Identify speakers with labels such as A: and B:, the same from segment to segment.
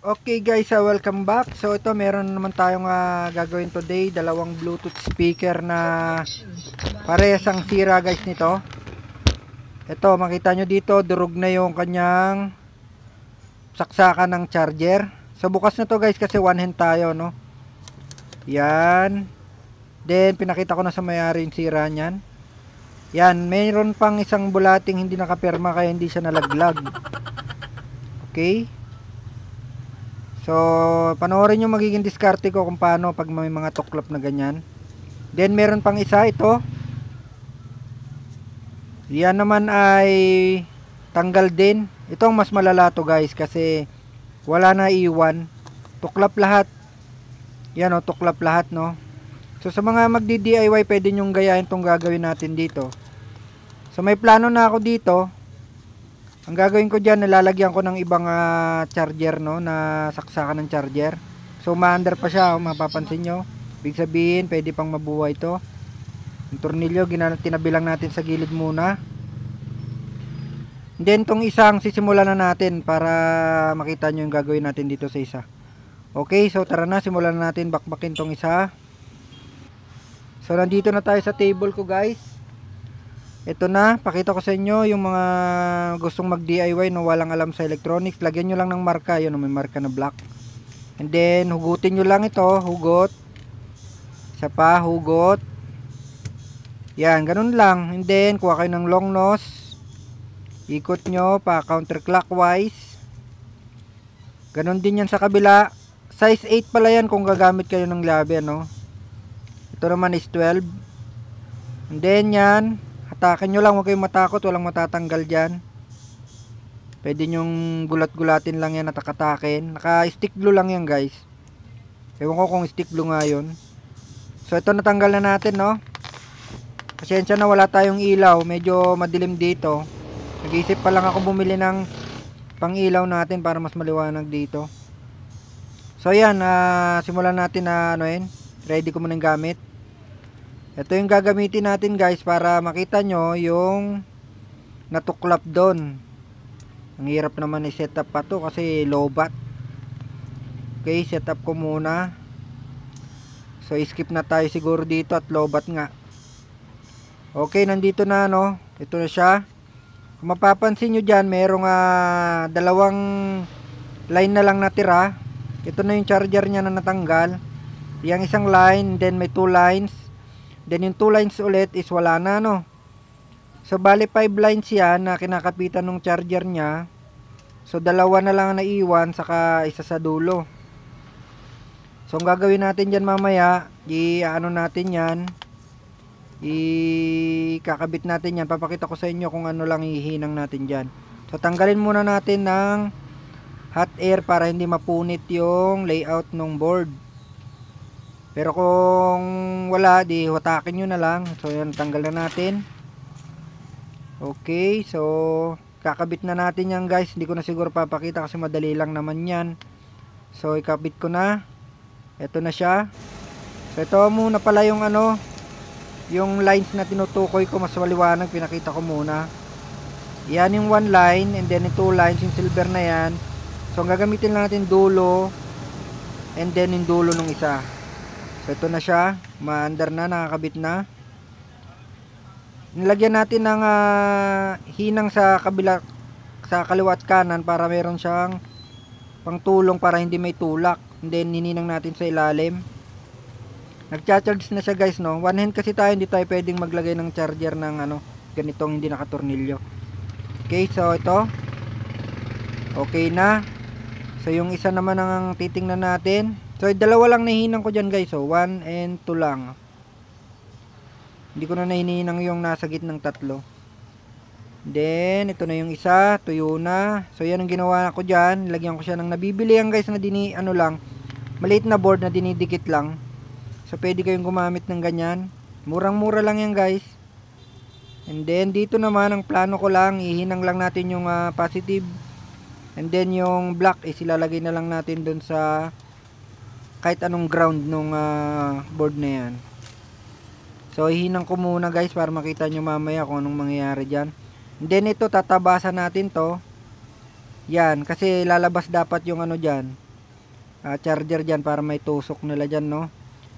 A: Okay guys, welcome back. So ito meron naman tayong gagawin today, dalawang Bluetooth speaker na parehas ang sira guys nito. Ito makita nyo dito, durog na yung kanyang saksakan ng charger. So bukas na to guys kasi one hand tayo, no. Yan. Then pinakita ko na sa may-ari yung sira niyan. Yan, mayroon pang isang bulating hindi nakapirma kaya hindi siya nalaglag. Okay. So, panoorin nyo magiging diskarte ko kung paano pag may mga tuklap na ganyan. Then, meron pang isa ito. Yan naman ay tanggal din. Ito ang mas malala to guys kasi wala na iwan. Tuklap lahat. Yan o, tuklap lahat no. So, sa mga magdi-DIY pwede nyong gayahin itong gagawin natin dito. So, may plano na ako dito. Ang gagawin ko dyan, nalalagyan ko ng ibang charger, no, na saksakan ng charger. So, ma-under pa siya, mapapansin nyo. Ibig sabihin, pwede pang mabuhay ito. Yung tornilyo, tinabilang natin sa gilid muna. And then, itong isang sisimulan na natin para makita nyo yung gagawin natin dito sa isa. Okay, so tara na, simulan na natin bakbakin itong isa. So, nandito na tayo sa table ko, guys. Ito na, pakita ko sa inyo yung mga gustong mag DIY no walang alam sa electronics. Lagyan nyo lang ng marka, yun, may marka na black. And then, hugutin nyo lang ito, hugot. Isa pa, hugot. Yan, ganun lang. And then, kuha kayo ng long nose. Ikot nyo pa counterclockwise. Ganun din yan sa kabila. Size 8 pala yan kung gagamit kayo ng labi, no. Ito naman is 12. And then, yan. Hatakin nyo lang, huwag kayong matakot, walang matatanggal dyan. Pwede nyong gulat-gulatin lang yan at akatakin. Naka-stick glue lang yan guys. Ewan ko kung stick glue nga yun. So ito natanggal na natin, no. Pasensya na wala tayong ilaw, medyo madilim dito. Nag-iisip pa lang ako bumili ng pang ilaw natin para mas maliwanag dito. So yan, simulan natin na ready ko muna yung gamit. Ito yung gagamitin natin guys para makita nyo yung natuklap doon. Ang hirap naman i-setup pa to kasi low bat. Okay, setup ko muna. So skip na tayo siguro dito at low bat nga. Okay, nandito na no. Ito na siya. Kung mapapansin nyo dyan, merong dalawang line na lang natira. Ito na yung charger nya na natanggal. Yung isang line, then may 2 lines. Then yung 2 lines ulit is wala na, no. So bali 5 lines yan na kinakapitan ng charger nya. So dalawa na lang naiwan saka isa sa dulo. So ang gagawin natin dyan mamaya, i-ano natin yan, ikakabit natin yan. Papakita ko sa inyo kung ano lang ihinang natin dyan. So tanggalin muna natin ng hot air para hindi mapunit yung layout ng board. Pero kung wala, di hutakin nyo na lang. So yan, tanggal na natin. Okay, so kakabit na natin yan guys. Hindi ko na siguro papakita kasi madali lang naman yan. So ikabit ko na. Ito na siya. So ito muna pala yung yung lines na tinutukoy ko, mas maliwanag, pinakita ko muna. Yan yung 1 line and then yung 2 lines, yung silver na yan. So ang gagamitin lang natin dulo and then yung dulo ng isa. So ito na siya, ma-under na, nakakabit na. Nilagyan natin ng hinang sa kabila, sa kaliwa at kanan para meron siyang pangtulong para hindi may tulak. And then nininang natin sa ilalim. Nagcha-charge na siya guys, no. One hand kasi tayo, hindi tayo pwedeng maglagay ng charger ng ganitong hindi nakatornilyo. Okay, so ito. Okay na. So yung isa naman ang titingnan natin. So dalawa lang nahihinang ko dyan guys. So 1 and 2 lang. Hindi ko na nahihinang yung nasa gitnang tatlo. Then ito na yung isa, tuyo na. So yan ang ginawa ko dyan. Lagyan ko siya ng nabibili yan guys na lang, maliit na board na dinidikit lang. So pwede kayong gumamit ng ganyan. Murang mura lang yan guys. And then dito naman ang plano ko lang, ihinang lang natin yung positive. And then yung black is ilalagay na lang natin dun sa kahit anong ground nung board na yan. So ihinang ko muna guys para makita nyo mamaya kung anong mangyayari dyan. And then ito, tatabasan natin to. Yan, kasi lalabas dapat yung ano dyan, charger dyan para may tusok nila dyan, no.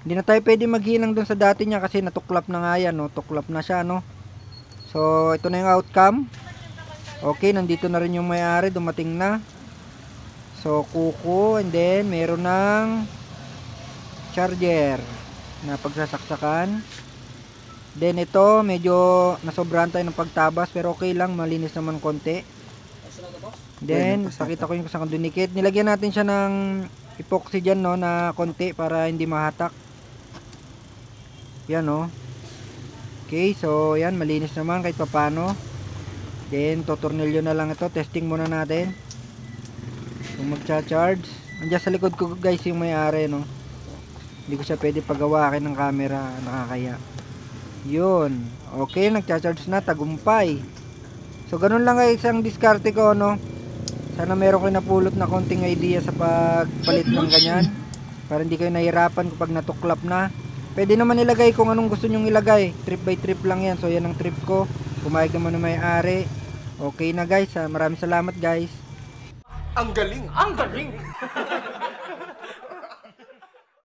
A: Hindi na tayo pwede maghinang dun sa dati niya kasi natuklap na nga yan, no. Tuklap na siya, no. So ito na yung outcome. Okay, nandito na rin yung may-ari, dumating na. So kuko, and then meron ng charger na pagsasaksakan. Then ito, medyo nasobrahan tayo ng pagtabas pero okay lang, malinis naman konti. Then, pakita ko yung kasang dunikit. Nilagyan natin siya ng epoxy dyan, no, na konti para hindi mahatak. Yan, no. Okay, so yan, malinis naman kahit papano. Then, totornilyo na lang ito. Testing muna natin kung magcha-charge. Andiyan sa likod ko guys yung may-ari, no. Hindi ko siya pwede pagawakin ng camera, nakakaya. Yun. Okay, nagcha-charge na, tagumpay. So, ganun lang guys ang diskarte ko, no. Sana meron kayo napulot na konting idea sa pagpalit ng ganyan. Para hindi kayo nahirapan kapag natuklap na. Pwede naman ilagay kung anong gusto nyong ilagay. Trip by trip lang yan. So, yan ang trip ko. Pumayag naman ng may-ari. Okay na guys. Maraming salamat guys.
B: Ang galing! Ang galing!